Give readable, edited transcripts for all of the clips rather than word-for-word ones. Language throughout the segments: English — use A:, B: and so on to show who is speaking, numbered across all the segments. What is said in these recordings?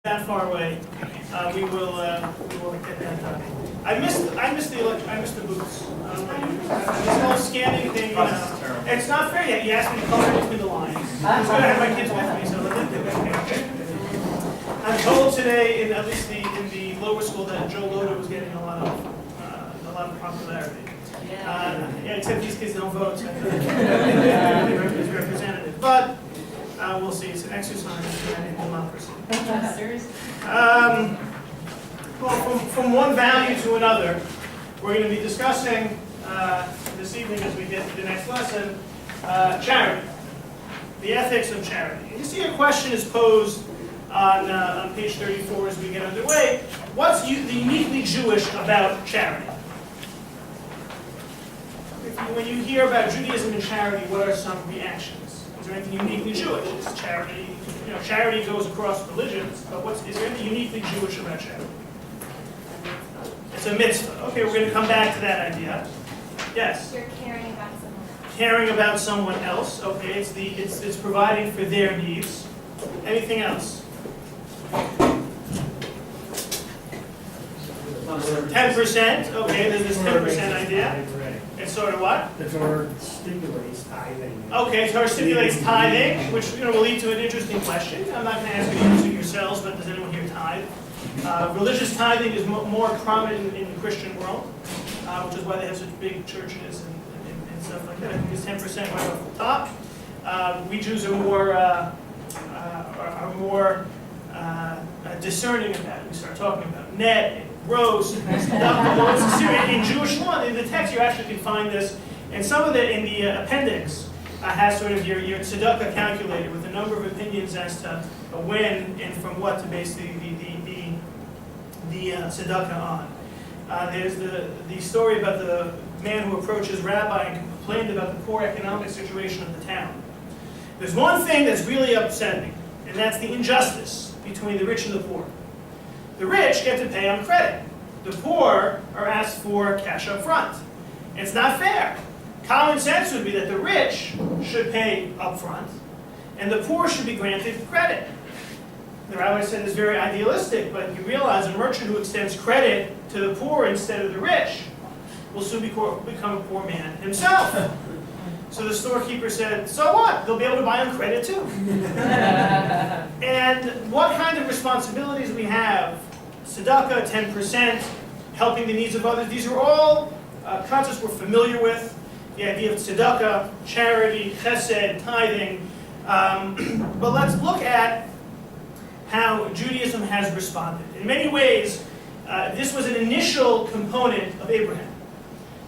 A: that far away, we will get that done. I missed the booths. This whole scanning thing, it's not fair yet. You asked me to color between the lines. I was going to have my kids with me, so let them do it. I'm told today, at least in the lower school, that Joe Loda was getting a lot of popularity. Yeah, except these kids don't vote, so his representative. But we'll see. It's an exercise in democracy. Well, from one value to another, we're going to be discussing this evening, as we get to the next lesson, charity, the ethics of charity. You see, a question is posed on page 34 as we get underway. What's the uniquely Jewish about charity? When you hear about Judaism and charity, what are some reactions? Is there anything uniquely Jewish? Is charity, charity goes across religions, but is there anything uniquely Jewish about charity? It's a mitzvah. Okay, we're going to come back to that idea. Yes?
B: You're caring about someone else.
A: Caring about someone else. Okay, it's providing for their needs. Anything else? 10%. Okay, there's this 10% idea. It's sort of what?
C: It sort of stimulates tithing.
A: Okay, so it stimulates tithing, which will lead to an interesting question. I'm not going to ask you to answer yourselves, but does anyone here tithe? Religious tithing is more prominent in the Christian world, which is why they have such big churches and stuff like that. I think it's 10% right off the top. We Jews are more discerning about it. We start talking about net, gross, in Jewish law. In the text, you actually can find this, and some of it in the appendix has sort of your tzedakah calculated with a number of opinions as to when and from what to base the tzedakah on. There's the story about the man who approaches Rabbi and complained about the poor economic situation of the town. There's one thing that's really upsetting, and that's the injustice between the rich and the poor. The rich get to pay on credit. The poor are asked for cash up front. It's not fair. Common sense would be that the rich should pay up front, and the poor should be granted credit. The rabbi said it's very idealistic, but you realize a merchant who extends credit to the poor instead of the rich will soon become a poor man himself. So the storekeeper said, so what? They'll be able to buy on credit too. And what kind of responsibilities we have? Tzedakah, 10%, helping the needs of others. These are all concepts we're familiar with. The idea of tzedakah, charity, chesed, tithing. But let's look at how Judaism has responded. In many ways, this was an initial component of Abraham.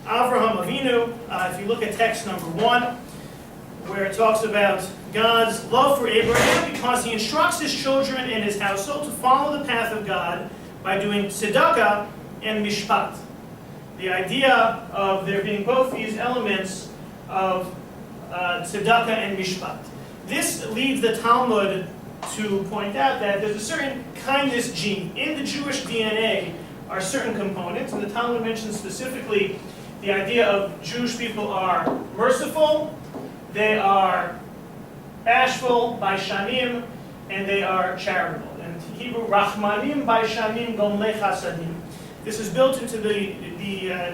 A: Avraham Avinu, if you look at text number 1, where it talks about God's love for Abraham because he instructs his children and his household to follow the path of God by doing tzedakah and mishpat. The idea of there being both these elements of tzedakah and mishpat. This leads the Talmud to point out that there's a certain kindness gene. In the Jewish DNA are certain components, and the Talmud mentions specifically the idea of Jewish people are merciful, they are bashful, baishanim, and they are charitable. And Hebrew, rachmanim, baishanim, gomlei chasadim. This is built into the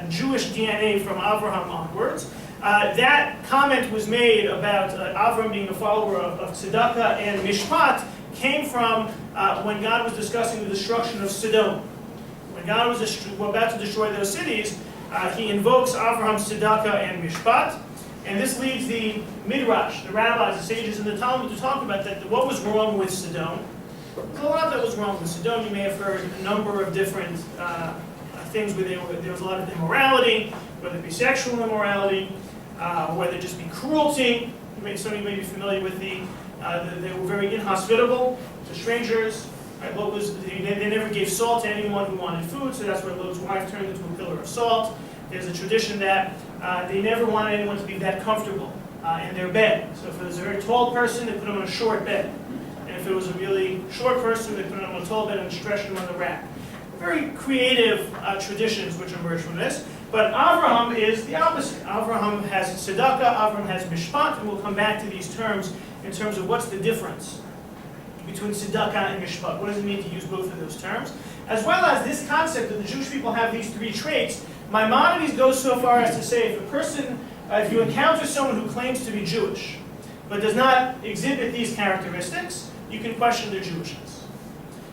A: Jewish DNA from Avraham onwards. That comment was made about Avraham being a follower of tzedakah and mishpat came from when God was discussing the destruction of Sodom. When God was about to destroy those cities, he invokes Avraham's tzedakah and mishpat, and this leads the midrash, the rabbis, the sages in the Talmud to talk about that. What was wrong with Sodom? There's a lot that was wrong with Sodom. You may have heard a number of different things where there was a lot of immorality, whether it be sexual immorality, whether it just be cruelty. Some of you may be familiar with they were very inhospitable to strangers. Right? They never gave salt to anyone who wanted food, so that's where Lot's wife turned into a pillar of salt. There's a tradition that they never wanted anyone to be that comfortable in their bed. So if it was a very tall person, they put them on a short bed. And if it was a really short person, they put them on a tall bed and stretched them on the rack. Very creative traditions which emerge from this. But Avraham is the opposite. Avraham has tzedakah, Avraham has mishpat, and we'll come back to these terms in terms of what's the difference between tzedakah and mishpat. What does it mean to use both of those terms? As well as this concept that the Jewish people have these three traits. Maimonides goes so far as to say if you encounter someone who claims to be Jewish, but does not exhibit these characteristics, you can question their Jewishness.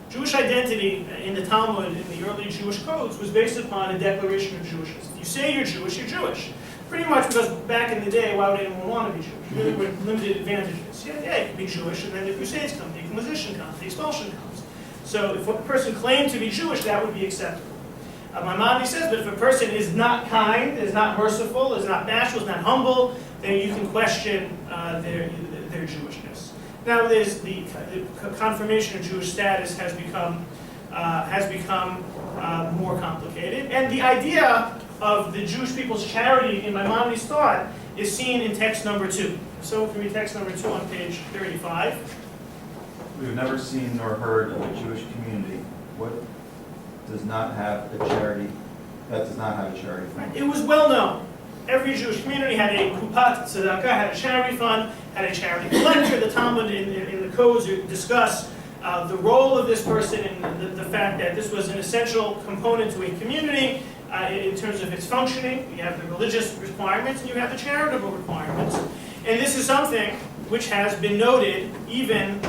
A: Jewish identity in the Talmud, in the early Jewish codes, was based upon a declaration of Jewishness. If you say you're Jewish, you're Jewish. Pretty much because back in the day, why would anyone want to be Jewish? Really were limited advantages. Yeah, you can be Jewish, and then the Crusades come, the Inquisition comes, the expulsion comes. So if a person claimed to be Jewish, that would be acceptable. Maimonides says, but if a person is not kind, is not merciful, is not bashful, is not humble, then you can question their Jewishness. Now, there's the confirmation of Jewish status has become more complicated, and the idea of the Jewish people's charity in Maimonides' thought is seen in text number 2. So, if we read text number 2 on page 35.
B: We have never seen nor heard of a Jewish community that does not have a charity fund.
A: It was well known. Every Jewish community had a kupat tzedakah, had a charity fund, had a charity collector. The Talmud in the codes discuss the role of this person and the fact that this was an essential component to a community in terms of its functioning. You have the religious requirements and you have the charitable requirements. And this is something which has been noted even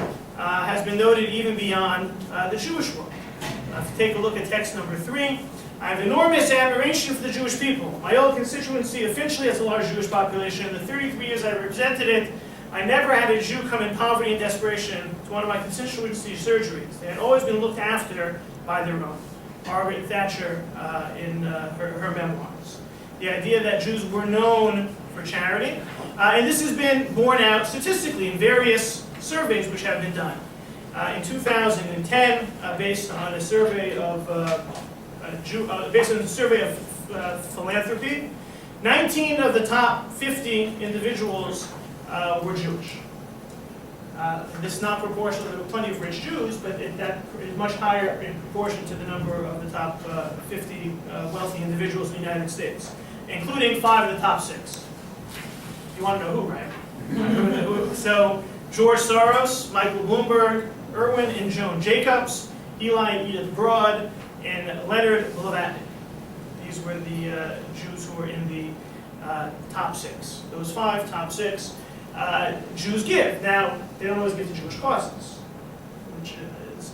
A: beyond the Jewish world. If you take a look at text number 3, I have enormous admiration for the Jewish people. My old constituency officially has a large Jewish population. In the 33 years I represented it, I never had a Jew come in poverty and desperation to one of my constituency surgeries. They had always been looked after by their own. Margaret Thatcher in her memoirs. The idea that Jews were known for charity. And this has been borne out statistically in various surveys which have been done. In 2010, based on a survey of philanthropy, 19 of the top 50 individuals were Jewish. This is not proportional. There were plenty of rich Jews, but that is much higher in proportion to the number of the top 50 wealthy individuals in the United States, including 5 of the top 6. You want to know who, right? So, George Soros, Michael Bloomberg, Irwin and Joan Jacobs, Elie and Edith Broad, and Leonard Blavatnik. These were the Jews who were in the top 6. Those 5, top 6, Jews give. Now, they don't always give to Jewish causes, which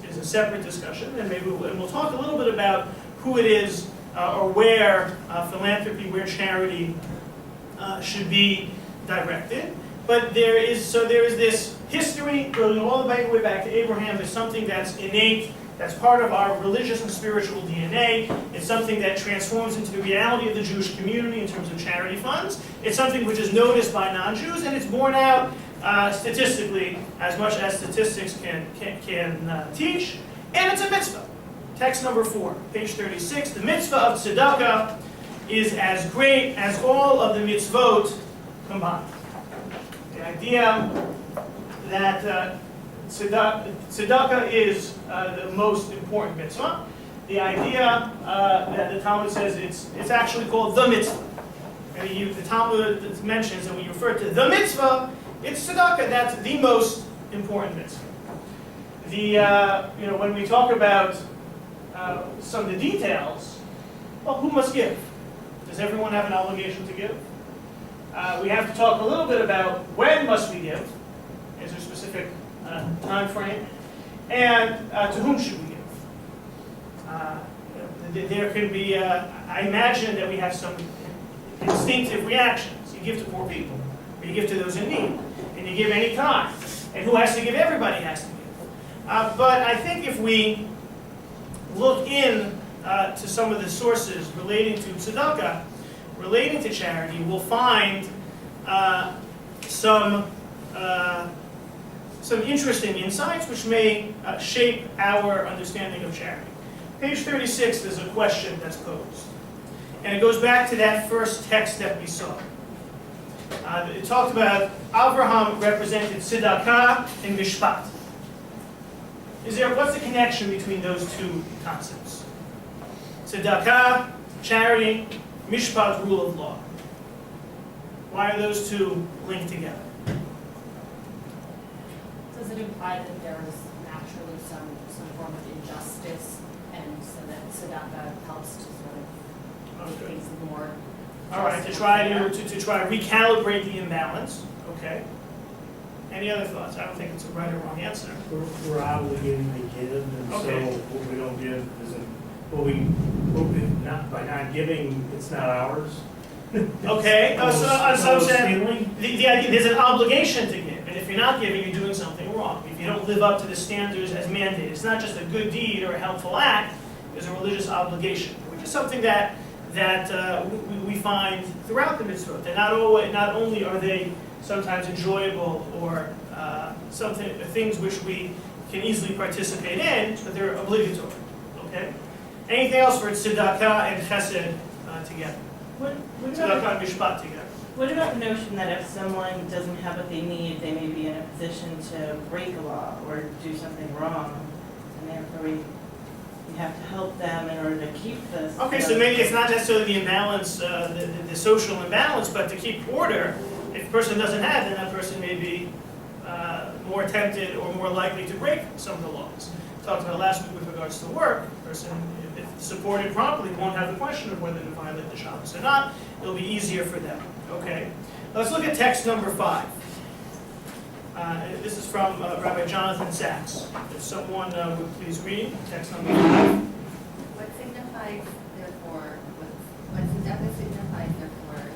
A: is a separate discussion, and maybe we'll talk a little bit about who it is or where philanthropy, where charity should be directed. But there is this history going all the way back to Abraham. There's something that's innate, that's part of our religious and spiritual DNA. It's something that transforms into the reality of the Jewish community in terms of charity funds. It's something which is noticed by non-Jews, and it's borne out statistically, as much as statistics can teach. And it's a mitzvah. Text number 4, page 36. The mitzvah of tzedakah is as great as all of the mitzvot combined. The idea that tzedakah is the most important mitzvah. The idea that the Talmud says it's actually called the mitzvah. And the Talmud mentions that when you refer to the mitzvah, it's tzedakah. That's the most important mitzvah. When we talk about some of the details, well, who must give? Does everyone have an obligation to give? We have to talk a little bit about when must we give. Is there a specific time frame? And to whom should we give? There can be, I imagine that we have some instinctive reactions. You give to poor people, or you give to those in need, and you give any time. And who has to give? Everybody has to give. But I think if we look in to some of the sources relating to tzedakah, relating to charity, we'll find some interesting insights which may shape our understanding of charity. Page 36, there's a question that's posed. And it goes back to that first text that we saw. It talked about Abraham represented tzedakah and mishpat. What's the connection between those two concepts? Tzedakah, charity, mishpat, rule of law. Why are those two linked together?
D: Does it imply that there is form of injustice, and so that tzedakah helps to sort of make
A: Okay.
D: things more.
A: All right, to
D: just
A: try
D: and
A: to
D: fair.
A: try to recalibrate the imbalance, okay? Any other thoughts? I don't think it's a right or wrong answer.
C: We're obligated to give, and so
A: Okay.
C: what we don't give isn't, not, by not giving, it's not ours.
A: Okay, so I'm saying,
C: Stealing?
A: the idea, there's an obligation to give, and if you're not giving, you're doing something wrong. If you don't live up to the standards as mandated, it's not just a good deed or a helpful act, there's a religious obligation, which is something that we find throughout the mitzvot. They're not only are they sometimes enjoyable or things which we can easily participate in, but they're obligatory. Okay. Anything else for tzedakah and chesed together?
E: What
A: Tzedakah
E: about,
A: and mishpat together.
E: what about the notion that if someone doesn't have what they need, they may be in a position to break a law or do something wrong, and therefore we have to help them in order to keep this.
A: Okay, so maybe it's not necessarily the imbalance, the social imbalance, but to keep order. If a person doesn't have, then that person may be more tempted or more likely to break some of the laws. Talked about last week with regards to work. A person, if supported properly, won't have the question of whether to violate the Shabbos or not. It'll be easier for them. Okay, let's look at text number 5. This is from Rabbi Jonathan Sachs. If someone would please read text number 5.
F: What signifies, therefore, what tzedakah signifies, therefore,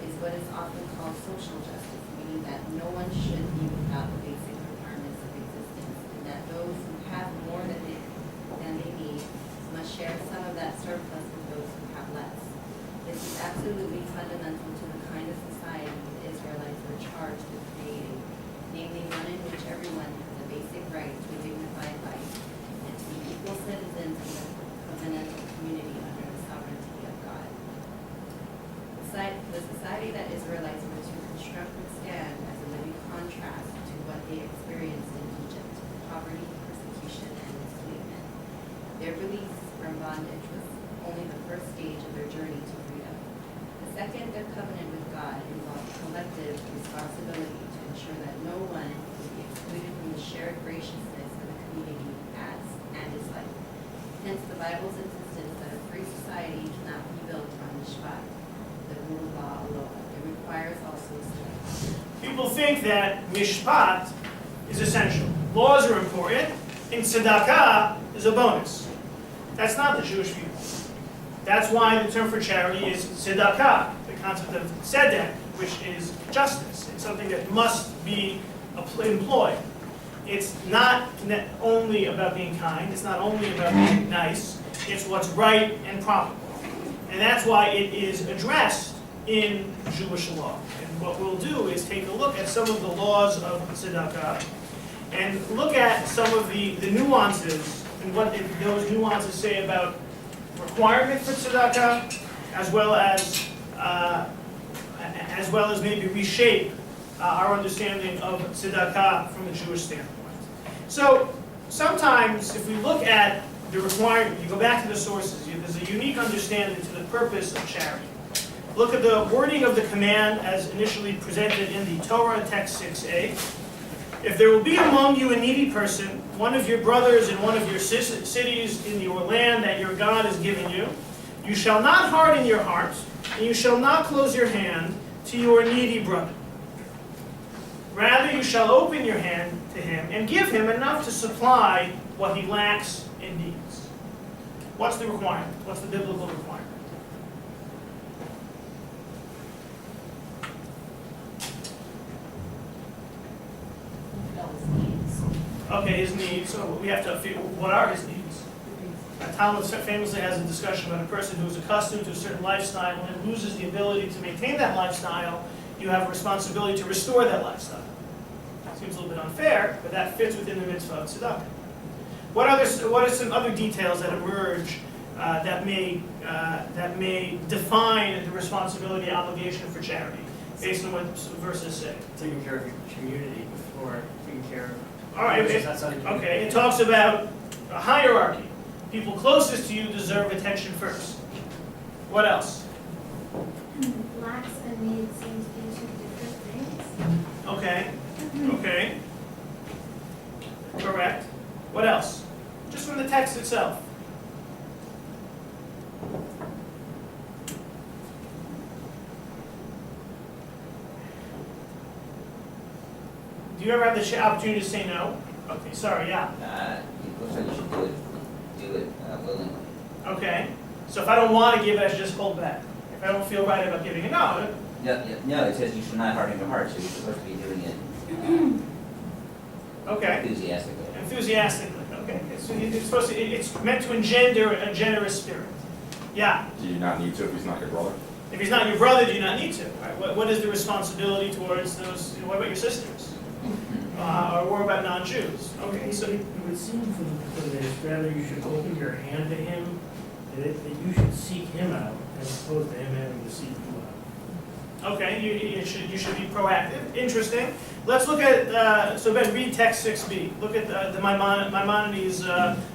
F: is what is often called social justice, meaning that no one should be without the basic requirements of existence, and that those who have more than they need must share some of that surplus with those who have less. This is absolutely fundamental to the kind of society the Israelites were charged with creating, namely one in which everyone has a basic right to a dignified life and to be equal citizens in the covenantal community under the sovereignty of God. The society that Israelites were to construct would stand as a living contrast to what they experienced in Egypt: poverty, persecution, and enslavement. Their release from bondage was only the first stage of their journey to freedom. The second, their covenant with God involved collective responsibility to ensure that no one would be excluded from the shared graciousness of the community and its life. Hence, the Bible's insistence that a free society cannot be built on mishpat, the rule of law alone. It requires also tzedakah.
A: People think that mishpat is essential. Laws are important, and tzedakah is a bonus. That's not the Jewish people. That's why the term for charity is tzedakah, the concept of tzedek, which is justice. It's something that must be employed. It's not only about being kind, it's not only about being nice, it's what's right and proper. And that's why it is addressed in Jewish law. And what we'll do is take a look at some of the laws of tzedakah and look at some of the nuances and what those nuances say about requirement for tzedakah, as well as maybe reshape our understanding of tzedakah from a Jewish standpoint. So sometimes if we look at the requirement, you go back to the sources, there's a unique understanding to the purpose of charity. Look at the wording of the command as initially presented in the Torah, text 6a. If there will be among you a needy person, one of your brothers in one of your cities in your land that your God has given you, you shall not harden your heart, and you shall not close your hand to your needy brother. Rather, you shall open your hand to him and give him enough to supply what he lacks in needs. What's the requirement? What's the biblical requirement?
D: Those needs.
A: Okay, his needs. So we have to figure what are his needs. Talmud famously has a discussion about a person who is accustomed to a certain lifestyle and loses the ability to maintain that lifestyle. You have a responsibility to restore that lifestyle. Seems a little bit unfair, but that fits within the mitzvah of tzedakah. What are some other details that emerge that may define the responsibility obligation for charity, based on what verses say?
G: Taking care of your community before taking care of.
A: All right. Okay. It talks about a hierarchy. People closest to you deserve attention first. What else?
H: Lacks and needs seem to be two different things.
A: Okay. Okay. Correct. What else? just from the text itself. Do you ever have the opportunity to say no? Okay, sorry, yeah.
I: It looks like you should do it willingly.
A: Okay, so if I don't want to give it, I should just hold back. If I don't feel right about giving it, no.
I: No, it says you should not harden your heart, so you're supposed to be doing it
A: Okay,
I: enthusiastically.
A: enthusiastically, okay. It's meant to engender a generous spirit. Yeah,
J: Do you not need to if he's not your brother?
A: if he's not your brother, do you not need to? Right? What is the responsibility towards those, what about your sisters? Or about non-Jews? Okay, so
C: It would seem from this, rather you should open your hand to him, that you should seek him out, as opposed to him having to seek you out.
A: okay, you should be proactive. Interesting. Let's look at, so Ben, read text 6b. Look at the Maimonides'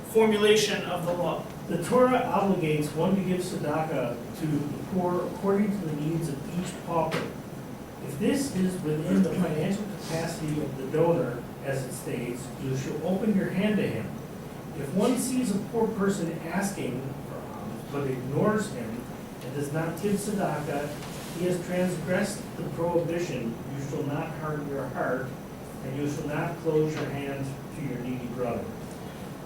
A: formulation of the law.
C: The Torah obligates one to give tzedakah to the poor according to the needs of each pauper. If this is within the financial capacity of the donor, as it states, you shall open your hand to him. If one sees a poor person asking for alms, but ignores him and does not give tzedakah, he has transgressed the prohibition, you shall not harden your heart, and you shall not close your hand to your needy brother.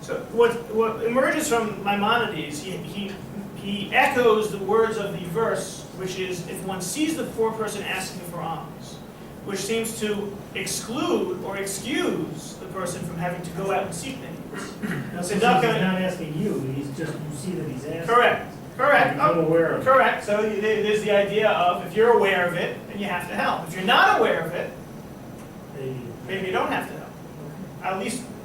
A: So what emerges from Maimonides, he echoes the words of the verse, which is, if one sees the poor person asking for alms, which seems to exclude or excuse the person from having to go out and seek the needs. Now,
C: He's
A: tzedakah,
C: not asking you, he's just, you see that he's asking.
A: correct.
C: I'm aware of it.
A: Correct. So there's the idea of, if you're aware of it, then you have to help. If you're not aware of it, maybe you don't have to help.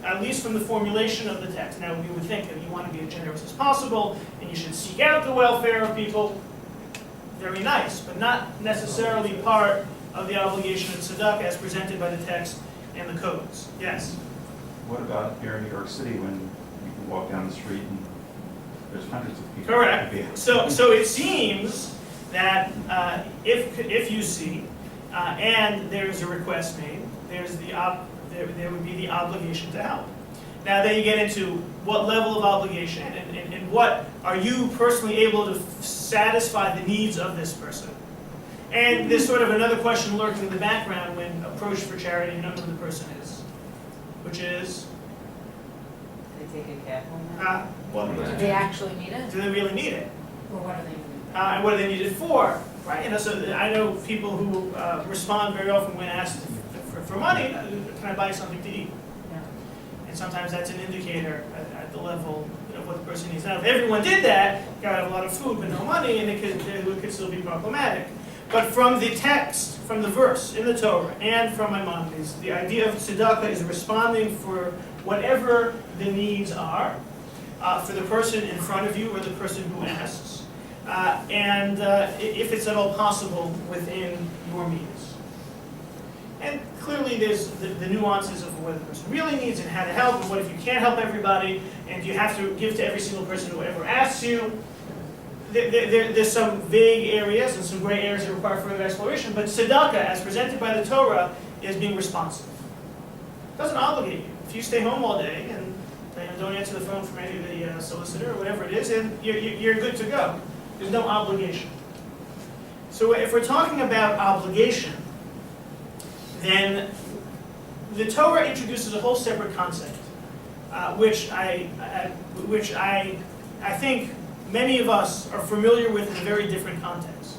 A: At least from the formulation of the text. Now, we would think that you want to be as generous as possible, and you should seek out the welfare of people. Very nice, but not necessarily part of the obligation of tzedakah as presented by the text and the codes. Yes?
B: What about here in New York City when you can walk down the street and there's hundreds of people?
A: Correct.
B: Yeah.
A: So it seems that if you see, and there's a request made, there would be the obligation to help. Now then you get into what level of obligation and what are you personally able to satisfy the needs of this person. And there's sort of another question lurking in the background when approached for charity, you know who the person is, which is,
E: They take a cab home now?
D: Do they actually need it?
A: do they really need it?
D: Or what are they doing?
A: And what do they need it for? Right? You know, so I know people who respond very often when asked for money, can I buy you something to eat?
E: Yeah.
A: And sometimes that's an indicator at the level of what the person needs. Now, if everyone did that, you gotta have a lot of food but no money, and it could still be problematic. But from the text, from the verse in the Torah, and from Maimonides, the idea of tzedakah is responding for whatever the needs are for the person in front of you or the person who asks, and if it's at all possible within your means. And clearly there's the nuances of what the person really needs and how to help, and what if you can't help everybody, and you have to give to every single person who ever asks you. There's some vague areas and some gray areas that require further exploration, but tzedakah, as presented by the Torah, is being responsive. It doesn't obligate you. If you stay home all day and don't answer the phone from any of the solicitor or whatever it is, then you're good to go. There's no obligation. So if we're talking about obligation, then the Torah introduces a whole separate concept, which I think many of us are familiar with in a very different context.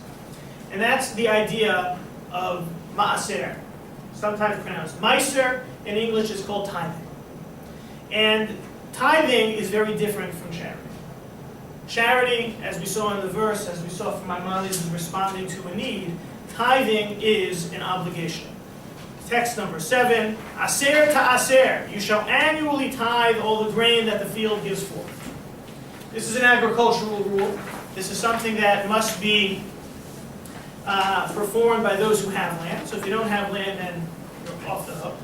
A: And that's the idea of ma'aser, sometimes pronounced meiser. In English, it's called tithing. And tithing is very different from charity. Charity, as we saw in the verse, as we saw from Maimonides, is responding to a need. Tithing is an obligation. Text number 7, aser ta'aser, you shall annually tithe all the grain that the field gives forth. This is an agricultural rule. This is something that must be performed by those who have land. So if you don't have land, then you're off the hook.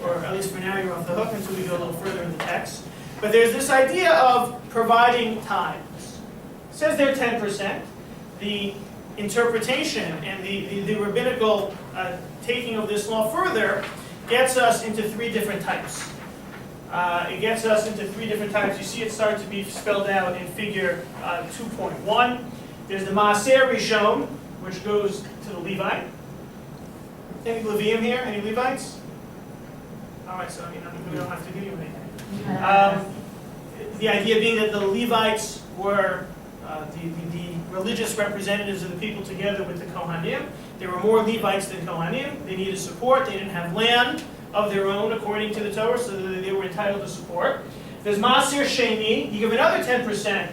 A: Or at least for now, you're off the hook until we go a little further in the text. But there's this idea of providing tithes. It says there 10%. The interpretation and the rabbinical taking of this law further gets us into 3 different types. It gets us into 3 different types. You see it start to be spelled out in figure 2.1. There's the Maaser Rishon, which goes to the Levite. Any Levium here? Any Levites? All right, so we don't have to give you anything. The idea being that the Levites were the religious representatives of the people together with the Kohanim. There were more Levites than Kohanim. They needed support. They didn't have land of their own according to the Torah, so they were entitled to support. There's Maaser Sheni. You give another 10%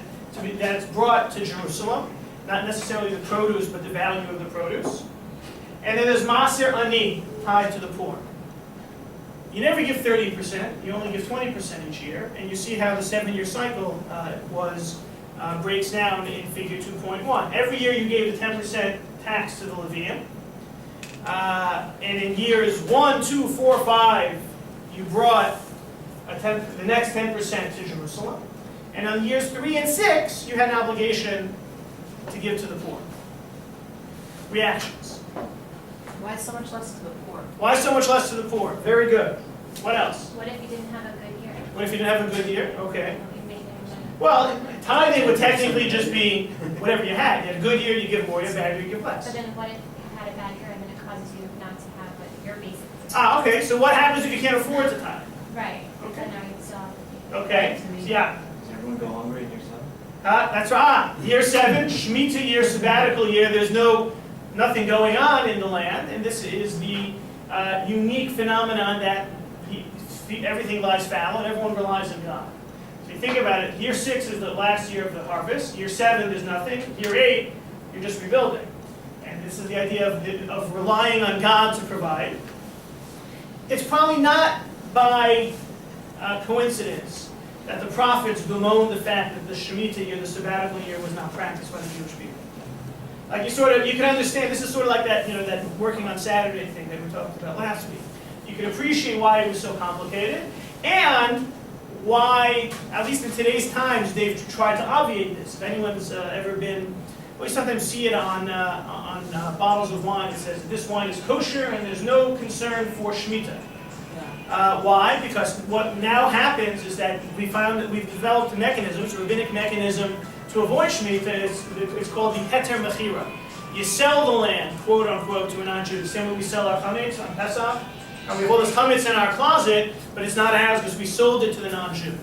A: that's brought to Jerusalem. Not necessarily the produce, but the value of the produce. And then there's Maaser Ani, tied to the poor. You never give 30%, you only give 20% each year, and you see how the 7-year cycle breaks down in figure 2.1. Every year you gave the 10% tax to the Levium, and in years 1, 2, 4, 5, you brought the next 10% to Jerusalem, and on years 3 and 6, you had an obligation to give to the poor. Reactions.
D: Why so much less to the poor?
A: Why so much less to the poor? Very good. What else?
H: What if you didn't have a good year?
A: What if you didn't have a good year? Okay.
H: You made it-
A: Well, tithing would technically just be whatever you had. You had a good year, you give more. You had a bad year, you give
H: But
A: less.
H: then what if you had a bad year and then it causes you not to have what your basic?
A: Ah, okay. So what happens if you can't afford to tithe?
H: Right.
A: Okay.
H: So now you still have to.
A: Okay. So, yeah.
G: Does everyone go hungry in your son?
A: That's right. Year 7, Shemitah year, sabbatical year. There's nothing going on in the land, and this is the unique phenomenon that everything lies fallow and everyone relies on God. So you think about it, year 6 is the last year of the harvest, year 7 there's nothing, year 8 you're just rebuilding. And this is the idea of relying on God to provide. It's probably not by coincidence that the prophets bemoaned the fact that the Shemitah year, the sabbatical year, was not practiced by the Jewish people. Like you can understand, this is sort of like that, that working on Saturday thing that we talked about last week. You can appreciate why it was so complicated, and why, at least in today's times, they've tried to obviate this. If anyone's ever been, well, you sometimes see it on bottles of wine. It says this wine is kosher and there's no concern for Shemitah. Why? Because what now happens is that we found that we've developed a mechanism, it's a rabbinic mechanism, to avoid Shemitah. It's called the heter mechira. You sell the land, quote unquote, to a non-Jew. The same way we sell our chametz on Pesach. And we have all this chametz in our closet, but it's not ours because we sold it to the non-Jew.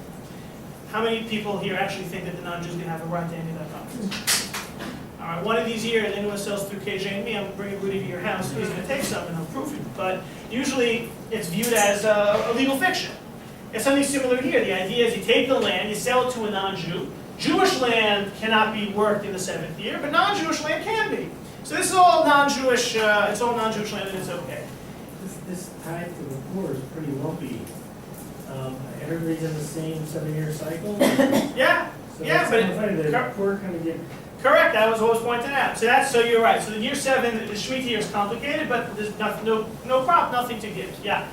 A: How many people here actually think that the non-Jew is going to have a right to any of that chametz? All right, one of these years, anyone sells through KJ and me, I'm bringing Rudy to your house, and he's going to take some and he'll proof it. But usually it's viewed as a legal fiction. It's something similar here. The idea is you take the land, you sell it to a non-Jew. Jewish land cannot be worked in the 7th year, but non-Jewish land can be. So this is all non-Jewish, it's all non-Jewish land and it's okay.
C: This tithe to the poor is pretty lumpy. Everybody's in the same 7-year cycle.
A: Yeah,
C: So
A: yeah,
C: that's
A: but
C: kind of funny, the poor kind of get.
A: correct, that was what was pointed out. So you're right. So the year 7, the Shemitah year is complicated, but there's no crop, nothing to give. Yeah.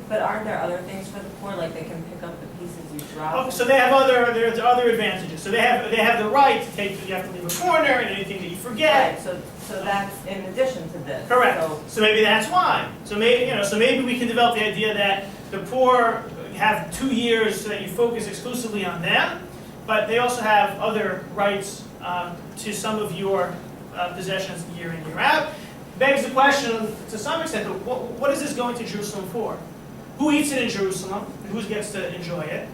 J: But aren't there other things for the poor, like they can pick up the pieces you drop?
A: Oh, so they have there's other advantages. So they have the right to take. You have to leave a corner and anything that you forget.
J: Right, so that's in addition to this.
A: Correct.
J: So-
A: So maybe that's why. So maybe we can develop the idea that the poor have 2 years so that you focus exclusively on them, but they also have other rights to some of your possessions year in, year out. Begs the question, to some extent, what is this going to Jerusalem for? Who eats it in Jerusalem, and who gets to enjoy it?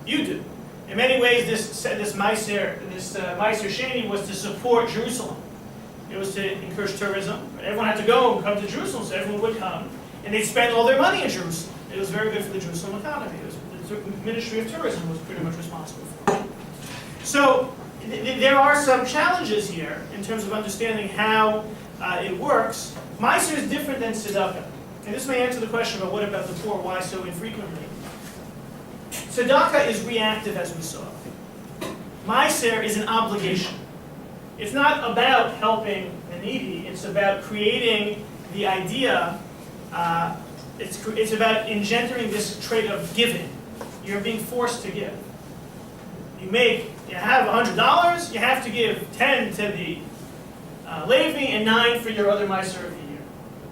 A: You do. In many ways, this Maaser Sheni was to support Jerusalem. It was to encourage tourism. Everyone had to go and come to Jerusalem, so everyone would come, and they'd spend all their money in Jerusalem. It was very good for the Jerusalem economy. The Ministry of Tourism was pretty much responsible for it. So there are some challenges here in terms of understanding how it works. Maaser is different than tzedakah. And this may answer the question about what about the poor, why so infrequently. Tzedakah is reactive, as we saw. Maaser is an obligation. It's not about helping the needy, it's about creating the idea, it's about engendering this trait of giving. You're being forced to give. You have $100, you have to give 10 to the Levi and 9 for your other Maaser of the year.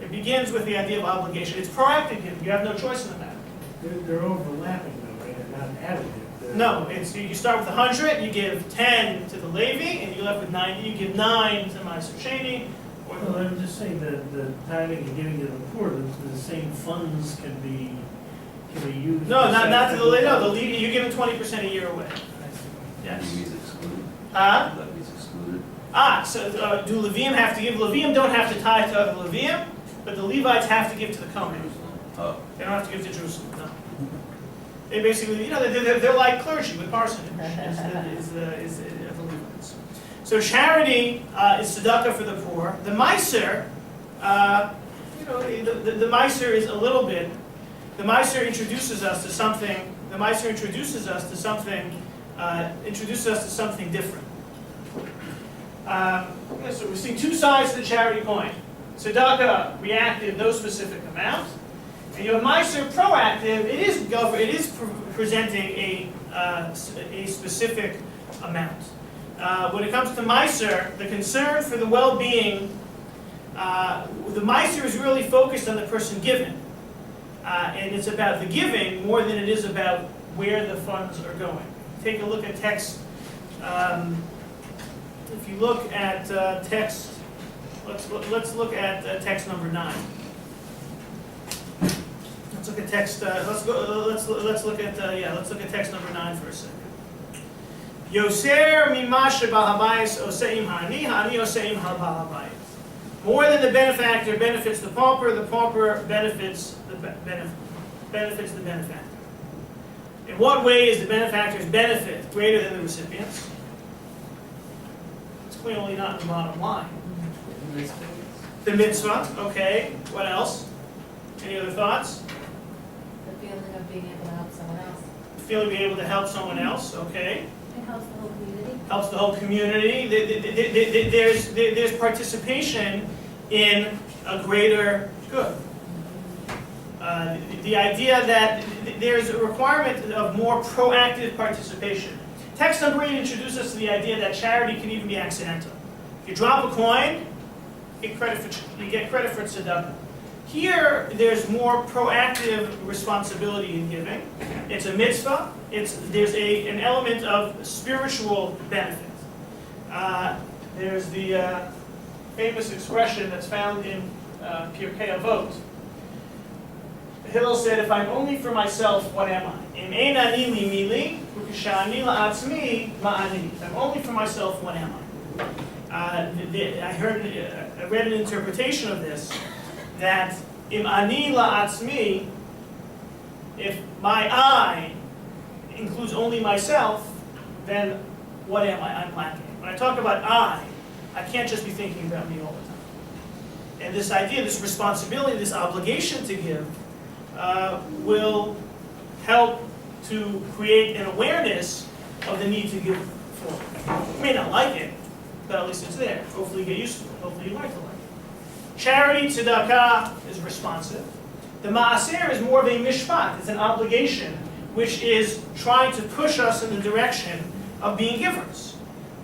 A: It begins with the idea of obligation. It's proactive giving. You have no choice in the matter.
C: They're overlapping though, right? They're not additive.
A: No, it's, you start with 100, you give 10 to the Levi, and you're left with 90, you give 9 to Meiser Sheni, or
C: Well, I'm just saying that the tithing and giving to the poor, the same funds can be used.
A: no, not to the Levi, no, the Levi, you're giving 20% a year away. Yes.
K: Levi's excluded.
A: Huh?
K: Levi's excluded.
A: So do Levium have to give? Levium don't have to tithe to other Levium, but the Levites have to give to the Kohen.
K: Oh.
A: They don't have to give to Jerusalem, no. They basically, they're like clergy with parsonage, is the Levites. So charity is tzedakah for the poor. The Meiser, the Meiser is a little bit, the Meiser introduces us to something, introduces us to something different. So we've seen two sides to the charity coin. Tzedakah, reactive, no specific amount. And you have Meiser, proactive, it is presenting a specific amount. When it comes to Meiser, the concern for the well-being, the Meiser is really focused on the person giving. And it's about the giving more than it is about where the funds are going. Take a look at text. If you look at text, let's look at text number 9. Let's look at text. Let's look at text number 9 for a second. Yoser mimashe b'habayis oseim hani, hani oseim ha'bahabayis. More than the benefactor benefits the pauper benefits the benefactor. In what way is the benefactor's benefit greater than the recipient's? It's clearly not in the bottom line. The mitzvah, okay. What else? Any other thoughts?
D: The feeling of being able to help someone else.
A: The feeling of being able to help someone else, okay.
H: It helps the whole community.
A: Helps the whole community. There's participation in a greater good. The idea that there's a requirement of more proactive participation. Text number 8 introduces us to the idea that charity can even be accidental. If you drop a coin, you get credit for tzedakah. Here, there's more proactive responsibility in giving. It's a mitzvah. There's an element of spiritual benefit. There's the famous expression that's found in Pirkei Avot. Hillel said, "If I'm only for myself, what am I? Im ein ani li mili, ukishani la'atzmi ma'ani." If I'm only for myself, what am I? I read an interpretation of this, that im ani la'atzmi, if my I includes only myself, then what am I? I'm lacking. When I talk about I can't just be thinking about me all the time. And this idea, this responsibility, this obligation to give, will help to create an awareness of the need to give forward. You may not like it, but at least it's there. Hopefully you get used to it. Hopefully you like to like it. Charity, tzedakah, is responsive. The maaser is more of a mishpat. It's an obligation which is trying to push us in the direction of being givers.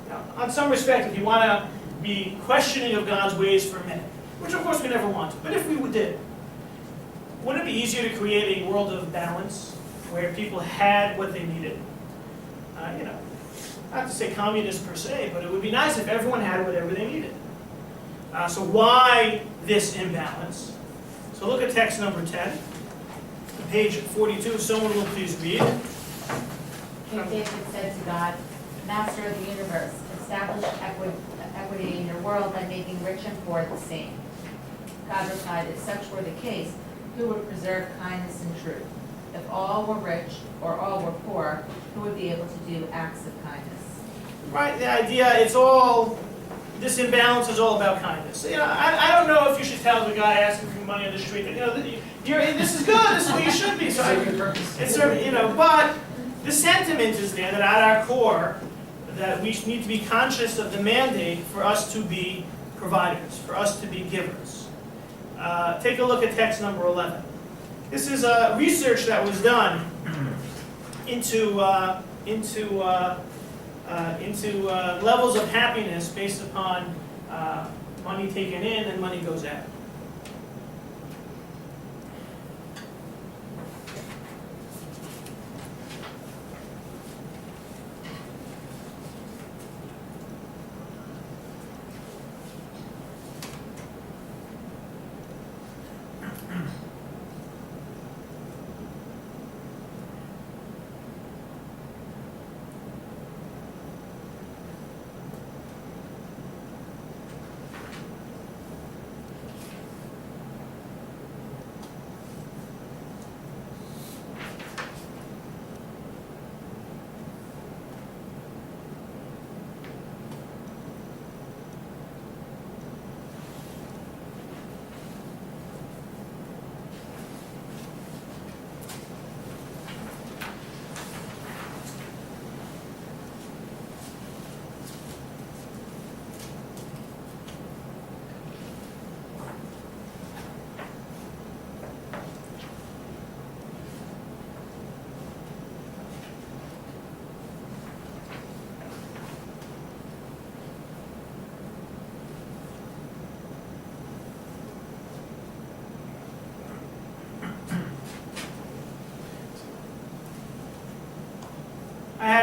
A: Now, on some respect, if you want to be questioning of God's ways for a minute, which of course we never want to, but if we did, wouldn't it be easier to create a world of balance where people had what they needed? Not to say communist per se, but it would be nice if everyone had whatever they needed. So why this imbalance? So look at text number 10, page 42, if someone will please read.
D: King David said to God, Master of the universe, establish equity in your world by making rich and poor the same. God replied, if such were the case, who would preserve kindness and truth? If all were rich or all were poor, who would be able to do acts of kindness?
A: Right, the idea, this imbalance is all about kindness. I don't know if you should tell the guy asking for money on the street that, this is good, this is what you should be. So but the sentiment is there that at our core, that we need to be conscious of the mandate for us to be providers, for us to be givers. Take a look at text number 11. This is research that was done into levels of happiness based upon money taken in and money goes out.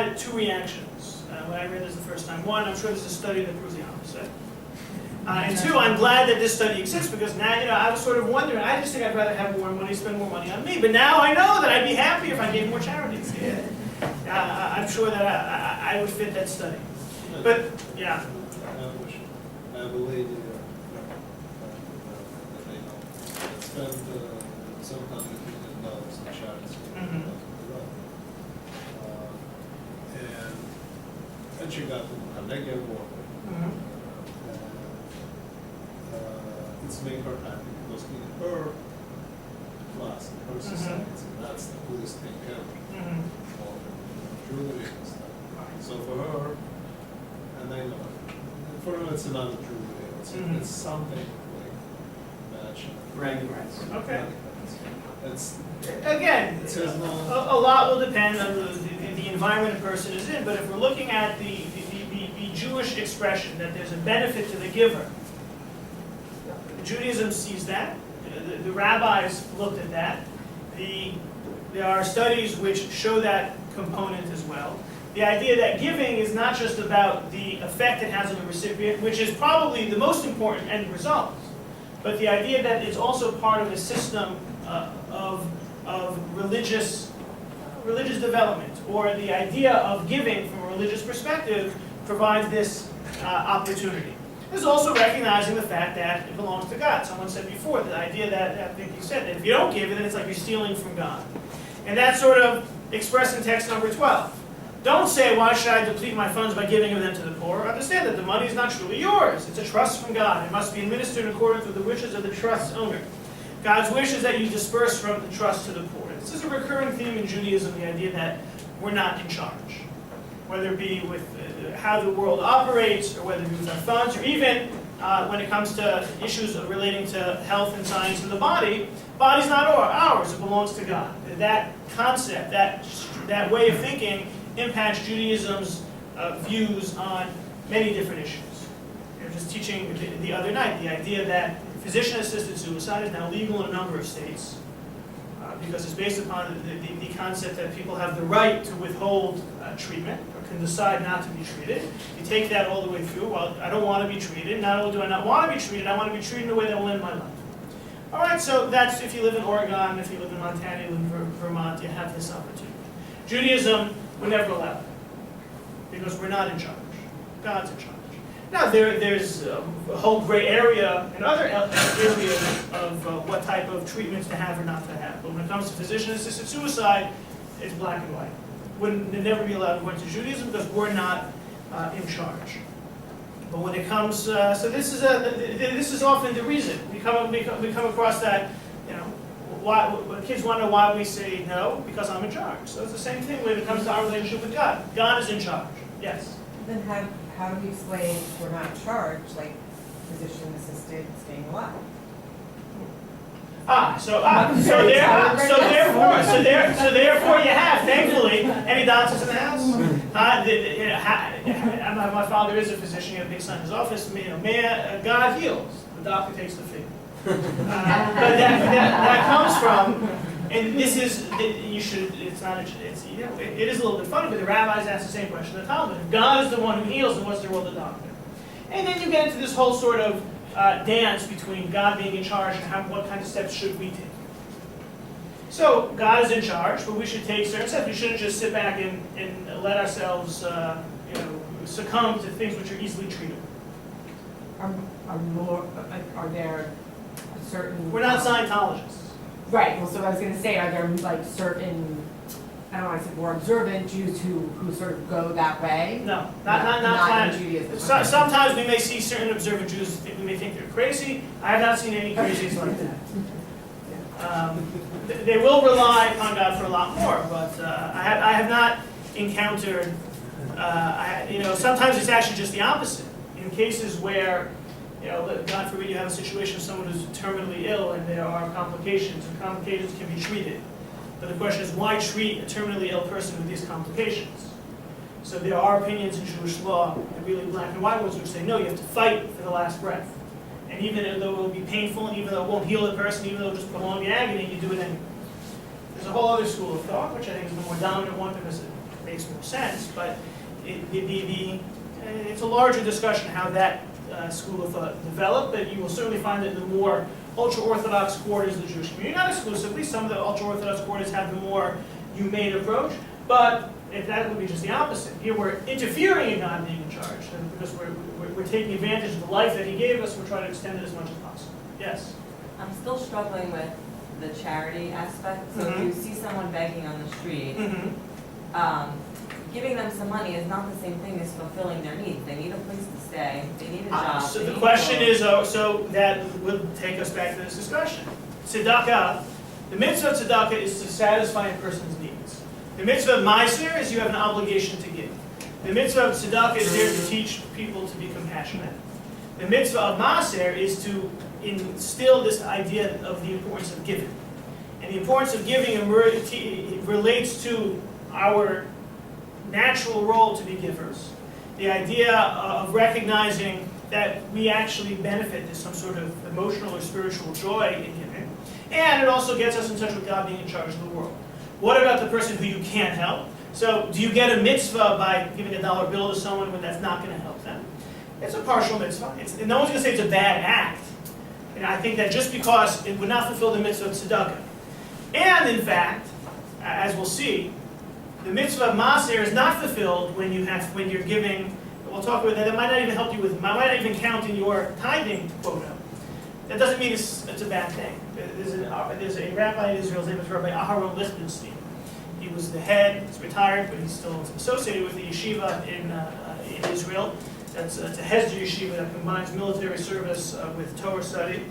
A: had two reactions when I read this the first time. One, I'm sure there's a study that proves the opposite. And two, I'm glad that this study exists because now, I was sort of wondering, I just think I'd rather have more money, spend more money on me. But now I know that I'd be happy if I gave more charities. I'm sure that I would fit that study. But, yeah.
K: I have a lady that I know that spent $700 million on charities. And she got a Carnegie Award. It's made her happy because in her class, in her society, that's the coolest thing ever. All the jewelry and stuff. So for her, and I know, for her it's another jewelry. It's something like matching.
G: Bragging rights.
A: Okay.
K: It's,
A: Again,
K: it says no.
A: a lot will depend on the environment a person is in, but if we're looking at the Jewish expression that there's a benefit to the giver, Judaism sees that. The rabbis looked at that. There are studies which show that component as well. The idea that giving is not just about the effect it has on the recipient, which is probably the most important end result, but the idea that it's also part of a system of religious development, or the idea of giving from a religious perspective provides this opportunity. There's also recognizing the fact that it belongs to God. Someone said before, the idea that, I think you said, that if you don't give it, then it's like you're stealing from God. And that's sort of expressed in text number 12. Don't say, why should I deplete my funds by giving them to the poor? Understand that the money is not truly yours. It's a trust from God. It must be administered in accordance with the wishes of the trust's owner. God's wish is that you disperse from the trust to the poor. This is a recurring theme in Judaism, the idea that we're not in charge. Whether it be with how the world operates, or whether it be with our funds, or even when it comes to issues relating to health and science of the body, body's not ours, it belongs to God. That concept, that way of thinking impacts Judaism's views on many different issues. I was just teaching the other night the idea that physician-assisted suicide is now legal in a number of states because it's based upon the concept that people have the right to withhold treatment or can decide not to be treated. You take that all the way through. Well, I don't want to be treated. Not only do I not want to be treated, I want to be treated in a way that will end my life. All right, so that's if you live in Oregon, if you live in Montana, you live in Vermont, you have this opportunity. Judaism would never allow that because we're not in charge. God's in charge. Now, there's a whole gray area in other areas of what type of treatments to have or not to have. But when it comes to physician-assisted suicide, it's black and white. Wouldn't never be allowed to go into Judaism because we're not in charge. But when it comes, so this is often the reason we come across that. Why kids want to know why we say no, because I'm in charge. So it's the same thing when it comes to our relationship with God. God is in charge. Yes.
J: Then how do we explain we're not charged, like physician-assisted staying alive?
A: Therefore you have, thankfully, any doctors in the house? My father is a physician, he had a big son in his office, God heals, the doctor takes the fee. But that comes from, and this is, it is a little bit funny, but the rabbis ask the same question in the Talmud. If God is the one who heals, then what's the role of the doctor? And then you get into this whole sort of dance between God being in charge and what kind of steps should we take. So God is in charge, but we should take certain steps. We shouldn't just sit back and let ourselves succumb to things which are easily treatable.
J: Are there certain...
A: We're not Scientologists.
J: Right, well, so I was going to say, are there like certain, I don't want to say more observant Jews who sort of go that way?
A: No, not
J: in Judaism.
A: Sometimes we may see certain observant Jews, we may think they're crazy. I have not seen any crazies like that. They will rely upon God for a lot more, but I have not encountered, sometimes it's actually just the opposite. In cases where, God forbid you have a situation of someone who's terminally ill and there are complications, and complications can be treated. But the question is, why treat a terminally ill person with these complications? So there are opinions in Jewish law, and really black and white ones, which say, no, you have to fight for the last breath. And even though it will be painful, and even though it won't heal the person, even though it will just prolong the agony, you do it anyway. There's a whole other school of thought, which I think is the more dominant one because it may makes more sense, but it's a larger discussion how that school of thought developed, but you will certainly find that in the more ultra-Orthodox quarters of the Jewish community, not exclusively, some of the ultra-Orthodox quarters have the more humane approach, but if that would be just the opposite. Here we're interfering in God being in charge, and because we're taking advantage of the life that He gave us, we're trying to extend it as much as possible. Yes?
L: I'm still struggling with the charity aspect. So if you see someone begging on the street, giving them some money is not the same thing as fulfilling their needs. They need a place to stay, they need a job.
A: So
L: they
A: the
L: need
A: question
L: clothes.
A: is, so that would take us back to this discussion. Tzedakah, the mitzvah of tzedakah is to satisfy a person's needs. The mitzvah of ma'aser is you have an obligation to give. The mitzvah of tzedakah is there to teach people to be compassionate. The mitzvah of ma'aser is to instill this idea of the importance of giving. And the importance of giving relates to our natural role to be givers. The idea of recognizing that we actually benefit, there's some sort of emotional or spiritual joy in giving. And it also gets us in touch with God being in charge of the world. What about the person who you can't help? So do you get a mitzvah by giving a dollar bill to someone when that's not going to help them? It's a partial mitzvah. No one's going to say it's a bad act. And I think that just because it would not fulfill the mitzvah of tzedakah. And in fact, as we'll see, the mitzvah of maaser is not fulfilled when you're giving. We'll talk about that. It might not even help you with. Might not even count in your tithing quota. That doesn't mean it's a bad thing. There's a rabbi in Israel. His name is Rabbi Aharon Lichtenstein. He was the head. He's retired, but he's still associated with the yeshiva in Israel. That's a Hesder yeshiva that combines military service with Torah study.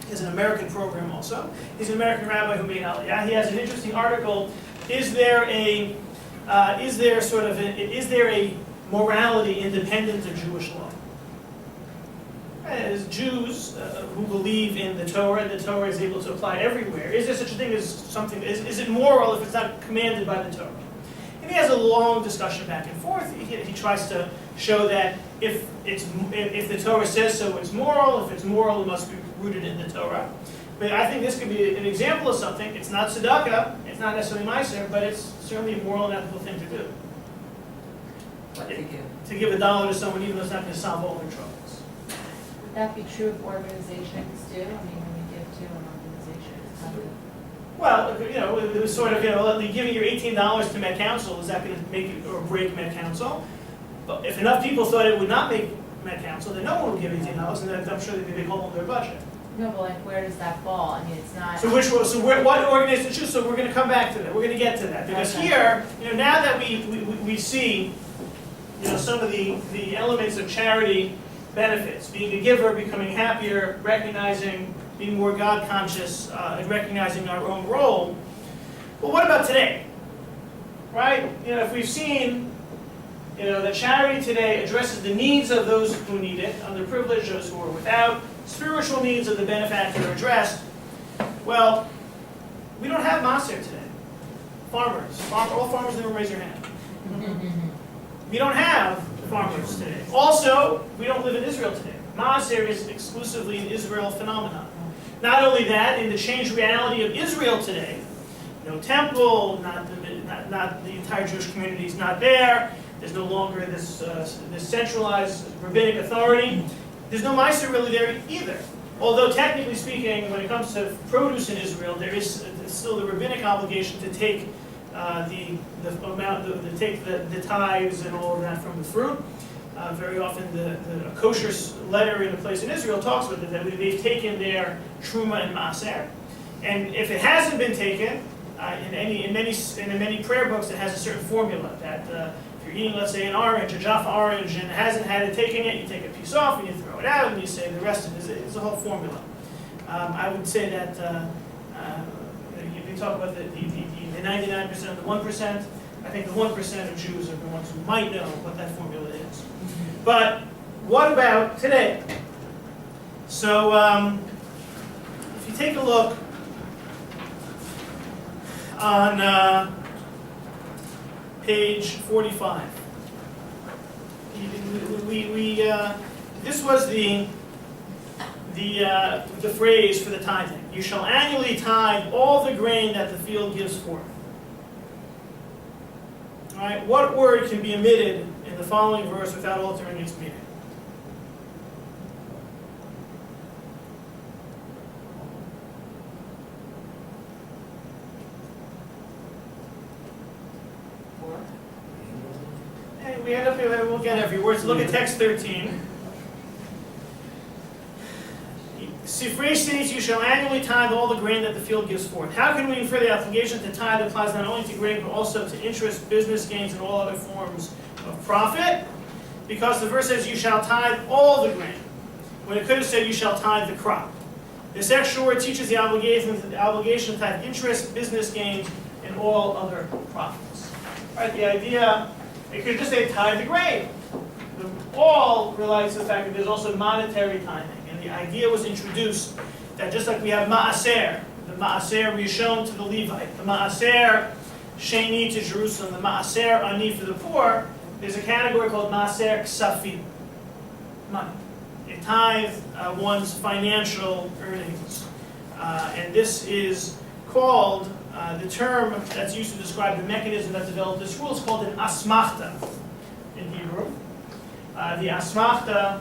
A: He has an American program also. He's an American rabbi who made Aliyah. He has an interesting article. Is there a morality independent of Jewish law? As Jews who believe in the Torah is able to apply everywhere. Is there such a thing as something? Is it moral if it's not commanded by the Torah? And he has a long discussion back and forth. He tries to show that if the Torah says so, it's moral. If it's moral, it must be rooted in the Torah. But I think this could be an example of something. It's not tzedakah, it's not necessarily meiser, but it's certainly a moral and ethical thing to do.
L: What to give?
A: To give $1 to someone, even though it's not going to solve all their troubles.
D: Would that be true of organizations too? I mean, when we give to an organization, it's not good.
A: Well, it was sort of, giving your $18 to Met Council, is that going to make it or break Met Council? But if enough people thought it would not make Met Council, then no one would give $18, and then I'm sure there'd be a big hole in their budget.
D: No, but like, where does that fall? I mean, it's not.
A: So what organization choose? So we're going to come back to that. We're going to get to that because
D: Okay.
A: here, now that we see, some of the elements of charity benefits, being a giver, becoming happier, recognizing, being more God conscious, and recognizing our own role. Well, what about today? Right? If we've seen, that charity today addresses the needs of those who need it, underprivileged, those who are without. Spiritual needs of the benefactor are addressed. Well, we don't have maaser today. Farmers. All farmers in the room, raise your hand. We don't have farmers today. Also, we don't live in Israel today. Maaser is exclusively an Israel phenomenon. Not only that, in the changed reality of Israel today, no temple, not the entire Jewish community is not there. There's no longer this centralized rabbinic authority. There's no maaser really there either. Although technically speaking, when it comes to produce in Israel, there is still the rabbinic obligation to take the tithes and all of that from the fruit. Very often the kosher letter in a place in Israel talks about it, that they've taken their truma and maaser. And if it hasn't been taken, in many prayer books, it has a certain formula that if you're eating, let's say, an orange, a Jaffa orange, and it hasn't had it taken yet, you take a piece off and you throw it out, and you say the rest of it is a whole formula. I would say that you talk about the 99% and the 1%. I think the 1% of Jews are the ones who might know what that formula is. But what about today? So if you take a look on page 45, this was the phrase for the tithing. You shall annually tithe all the grain that the field gives forth. All right, what word can be omitted in the following verse without altering its meaning?
L: Or?
A: Hey, we end up here, we'll get every word. So look at text 13. Sifrei states, you shall annually tithe all the grain that the field gives forth. How can we infer the obligation to tithe applies not only to grain, but also to interest, business gains, and all other forms of profit? Because the verse says, you shall tithe all the grain, when it could have said, you shall tithe the crop. This extra word teaches the obligation to tithe interest, business gains, and all other profits. Right, the idea, it could just say tithe the grain. The all relates to the fact that there's also monetary tithing. And the idea was introduced that just like we have ma'aser, the ma'aser rishon to the Levite, the ma'aser sheni to Jerusalem, the ma'aser ani for the poor, there's a category called ma'aser ksafim, money. It tithes one's financial earnings. And this is called, the term that's used to describe the mechanism that developed this rule is called an asmachta in Hebrew. The asmachta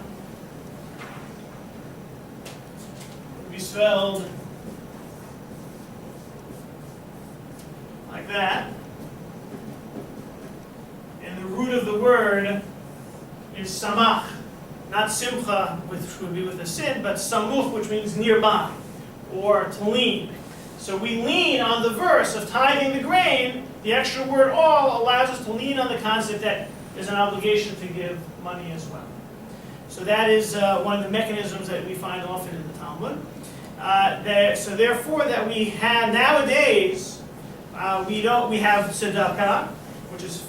A: would be spelled like that. And the root of the word is samach, not simcha, which would be with a sin, but samuch, which means nearby, or to lean. So we lean on the verse of tithing the grain. The extra word all allows us to lean on the concept that there's an obligation to give money as well. So that is one of the mechanisms that we find often in the Talmud. So therefore, that we have nowadays, we have tzedakah, which is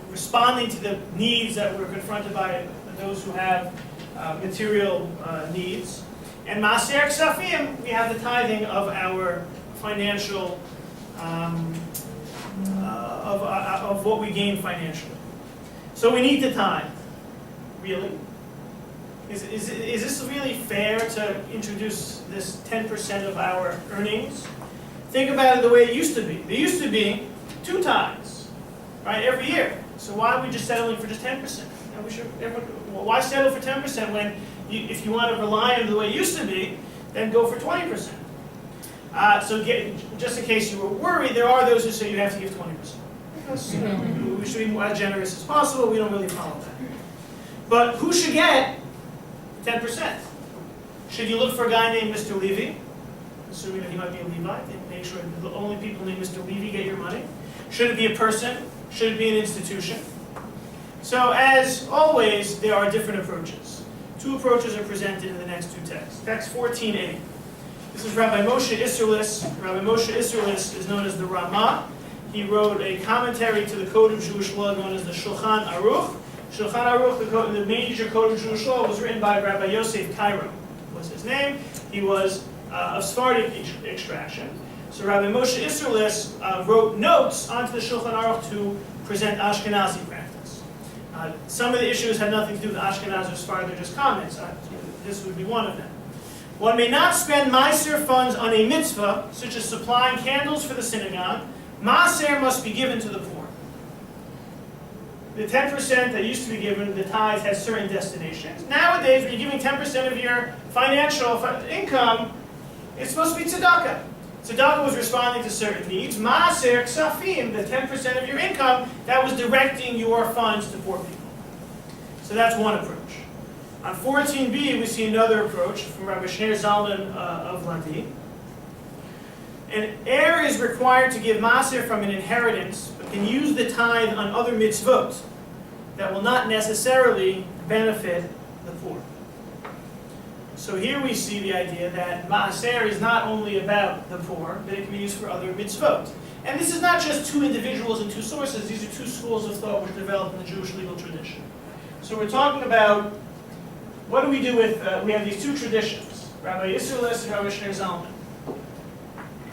A: responding to the needs that we're confronted by those who have material needs. And Maaser Ksafim, we have the tithing of our financial, of what we gain financially. So we need to tithe. Really? Is this really fair to introduce this 10% of our earnings? Think about it the way it used to be. There used to be 2 tithes, right, every year. So why are we just settling for just 10%? Why settle for 10% when, if you want to rely on the way it used to be, then go for 20%? Just in case you were worried, there are those who say you have to give 20%. Because we should be as generous as possible. We don't really follow that. But who should get 10%? Should you look for a guy named Mr. Levy, assuming that he might be a Levite, and make sure that the only people named Mr. Levy get your money? Should it be a person? Should it be an institution? So as always, there are different approaches. 2 approaches are presented in the next 2 texts. Text 14a. This is Rabbi Moshe Isserlis. Rabbi Moshe Isserlis is known as the Ramah. He wrote a commentary to the Code of Jewish Law known as the Shulchan Aruch. Shulchan Aruch, the major Code of Jewish Law, was written by Rabbi Yosef Cairo, was his name. He was of Sephardic extraction. So Rabbi Moshe Isserlis wrote notes onto the Shulchan Aruch to present Ashkenazi practice. Some of the issues had nothing to do with Ashkenaz or Sephardi, they're just comments. This would be one of them. One may not spend Maaser funds on a mitzvah, such as supplying candles for the synagogue. Maaser must be given to the poor. The 10% that used to be given, the tithe, has certain destinations. Nowadays, when you're giving 10% of your financial income, it's supposed to be tzedakah. Tzedakah was responding to certain needs. Maaser ksafim, the 10% of your income, that was directing your funds to poor people. So that's one approach. On 14b, we see another approach from Rabbi Shneur Zalman of Rabbi. An heir is required to give maaser from an inheritance, but can use the tithe on other mitzvot that will not necessarily benefit the poor. So here we see the idea that maaser is not only about the poor, but it can be used for other mitzvot. And this is not just 2 individuals and 2 sources, these are 2 schools of thought which developed in the Jewish legal tradition. So we're talking about, what do we do with, we have these 2 traditions, Rabbi Isserlis and Rabbi Shneur Zalman.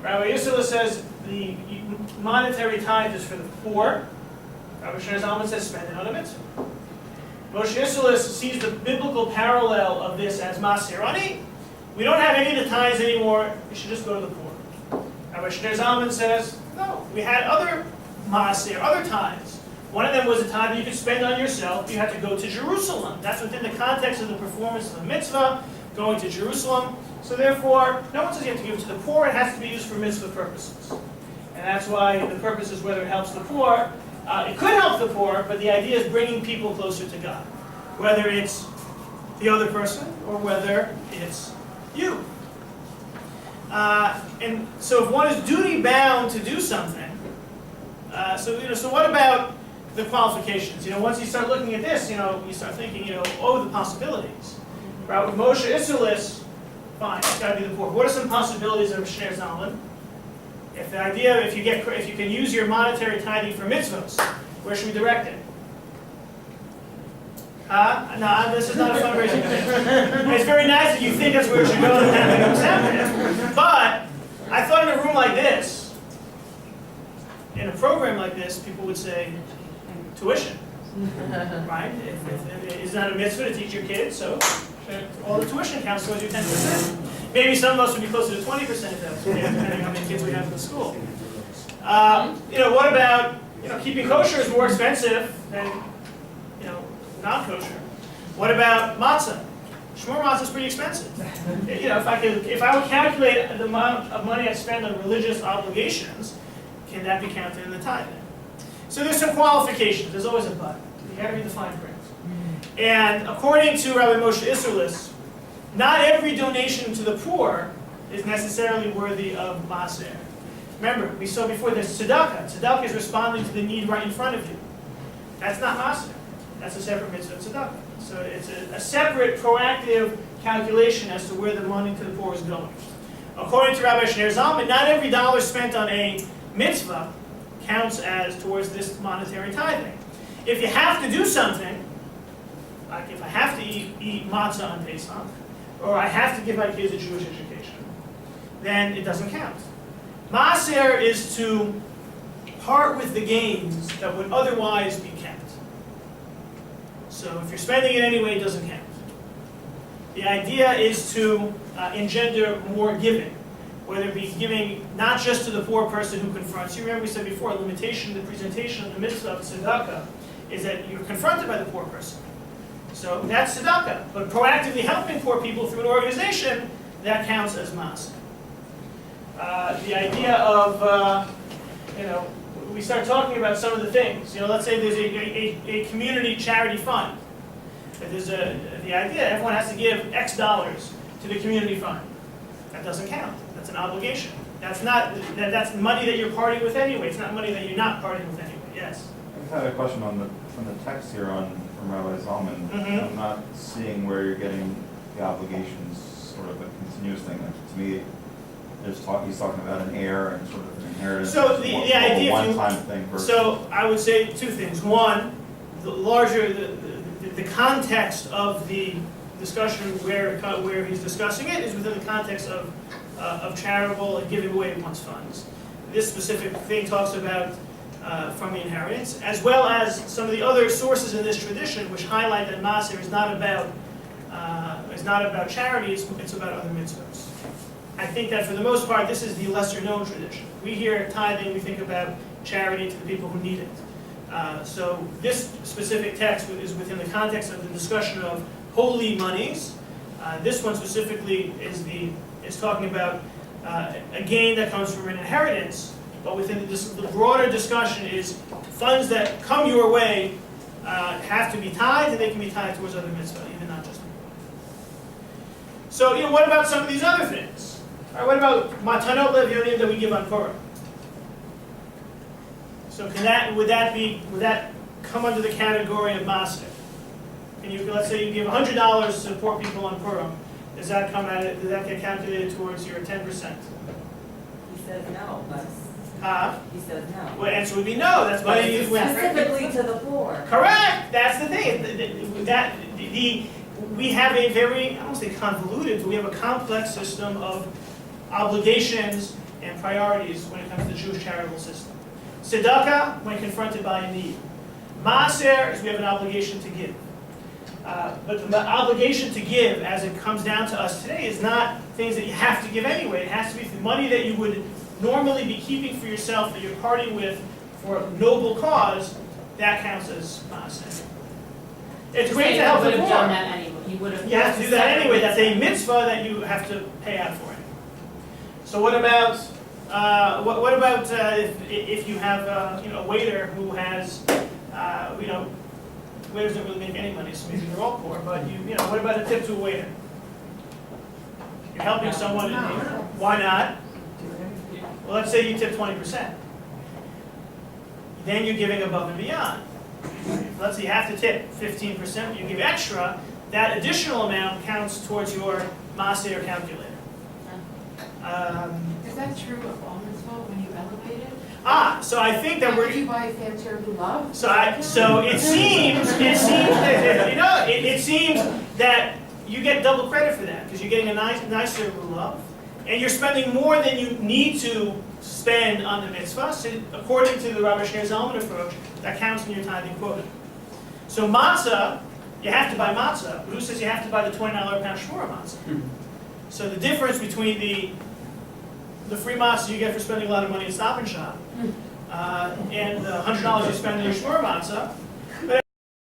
A: Rabbi Isserlis says the monetary tithe is for the poor. Rabbi Shneur Zalman says spend it on a mitzvah. Moshe Isserlis sees the biblical parallel of this as Maaser Ani. We don't have any of the tithes anymore, we should just go to the poor. Rabbi Shneur Zalman says, no, we had other Maaser, other tithes. One of them was a tithe you could spend on yourself. You had to go to Jerusalem. That's within the context of the performance of the mitzvah, going to Jerusalem. So therefore, no one says you have to give it to the poor. It has to be used for mitzvah purposes. And that's why the purpose is whether it helps the poor. It could help the poor, but the idea is bringing people closer to God. Whether it's the other person or whether it's you. And so if one is duty-bound to do something, so what about the qualifications? Once you start looking at this, you start thinking, the possibilities. Right? With Moshe Isserlis, fine, it's got to be the poor. What are some possibilities of Shner Zalman? If the idea, if you can use your monetary tithing for mitzvahs, where should we direct it? No, this is not a fundraising event. It's very nice that you think that's where it should go and have it accepted. But I thought in a room like this, in a program like this, people would say tuition, right? It's not a mitzvah to teach your kids, so all the tuition counts towards your 10%. Maybe some of us would be closer to 20% if that was, depending on how many kids we have in the school. What about keeping kosher is more expensive than not kosher. What about matzah? Shmur matzah is pretty expensive. If I would calculate the amount of money I spend on religious obligations, can that be counted in the tithing? So there's some qualifications. There's always a but. You got to read the fine print. And according to Rabbi Moshe Isserlis, not every donation to the poor is necessarily worthy of maaser. Remember, we saw before there's tzedakah. Tzedakah is responding to the need right in front of you. That's not maaser. That's a separate mitzvah tzedakah. So it's a separate, proactive calculation as to where the money to the poor is going. According to Rabbi Shner Zalman, not every dollar spent on a mitzvah counts as towards this monetary tithing. If you have to do something, like if I have to eat matzah on Pesach, or I have to give my kids a Jewish education, then it doesn't count. Maaser is to part with the gains that would otherwise be kept. So if you're spending it anyway, it doesn't count. The idea is to engender more giving, whether it be giving not just to the poor person who confronts you. Remember we said before, a limitation, the presentation of the mitzvah of tzedakah is that you're confronted by the poor person. So that's tzedakah. But proactively helping poor people through an organization, that counts as maaser. The idea of, we start talking about some of the things. Let's say there's a community charity fund. There's the idea everyone has to give X dollars to the community fund. That doesn't count. That's an obligation. That's that's money that you're parting with anyway. It's not money that you're not parting with anyway. Yes.
B: I just had a question from the text here from Rabbi Zalman.
A: Mm-hmm.
B: I'm not seeing where you're getting the obligations sort of a continuous thing. To me, he's talking about an heir and sort of an inheritance.
A: So the idea,
B: one-time thing.
A: So I would say two things. One, the larger the context of the discussion where he's discussing it is within the context of charitable and giving away one's funds. This specific thing talks about from the inheritance, as well as some of the other sources in this tradition, which highlight that maaser is not about charity; it's about other mitzvahs. I think that for the most part, this is the lesser-known tradition. We hear tithing, we think about charity to the people who need it. So this specific text is within the context of the discussion of holy monies. This one specifically is talking about a gain that comes from an inheritance, but within the broader discussion is funds that come your way have to be tithed, and they can be tithed towards other mitzvah, even not just the poor. So, what about some of these other things? All right, what about matanot levyonim that we give on Purim? So would that come under the category of maaser? Let's say you give $100 to poor people on Purim. Does that get calculated towards your 10%?
L: He says no, but. He says no.
A: Well, the answer would be no. That's why you
L: specifically to the poor.
A: Correct. That's the thing. We have a very, I don't want to say convoluted, but we have a complex system of obligations and priorities when it comes to the Jewish charitable system. Tzedakah, when confronted by a need. Maaser is we have an obligation to give. But the obligation to give, as it comes down to us today, is not things that you have to give anyway. It has to be money that you would normally be keeping for yourself, that you're parting with for a noble cause, that counts as maaseh. It's great to help the
J: He would have done
A: poor.
J: that anyway, he would have.
A: You have to do that anyway, that's a mitzvah that you have to pay out for it. So what about, if you have, a waiter who has, waiters don't really make any money, so maybe they're all poor, but what about a tip to a waiter? You're helping someone, why not? Well, let's say you tip 20%. Then you're giving above and beyond. Let's say you have to tip 15%, you give extra, that additional amount counts towards your maaser calculator.
M: Is that true of all mitzvot when you elevate it?
A: So I think that
M: Would you buy a fancier lulav?
A: So it seems that you get double credit for that, because you're getting a nicer lulav, and you're spending more than you need to spend on the mitzvah. So according to the Rabbi Zalman approach, that counts in your tithing quota. So matzah, you have to buy matzah. Who says you have to buy the $20 a pound shmura matzah? So the difference between the free matzah you get for spending a lot of money at Stop and Shop and the $100 you spend on your shmura matzah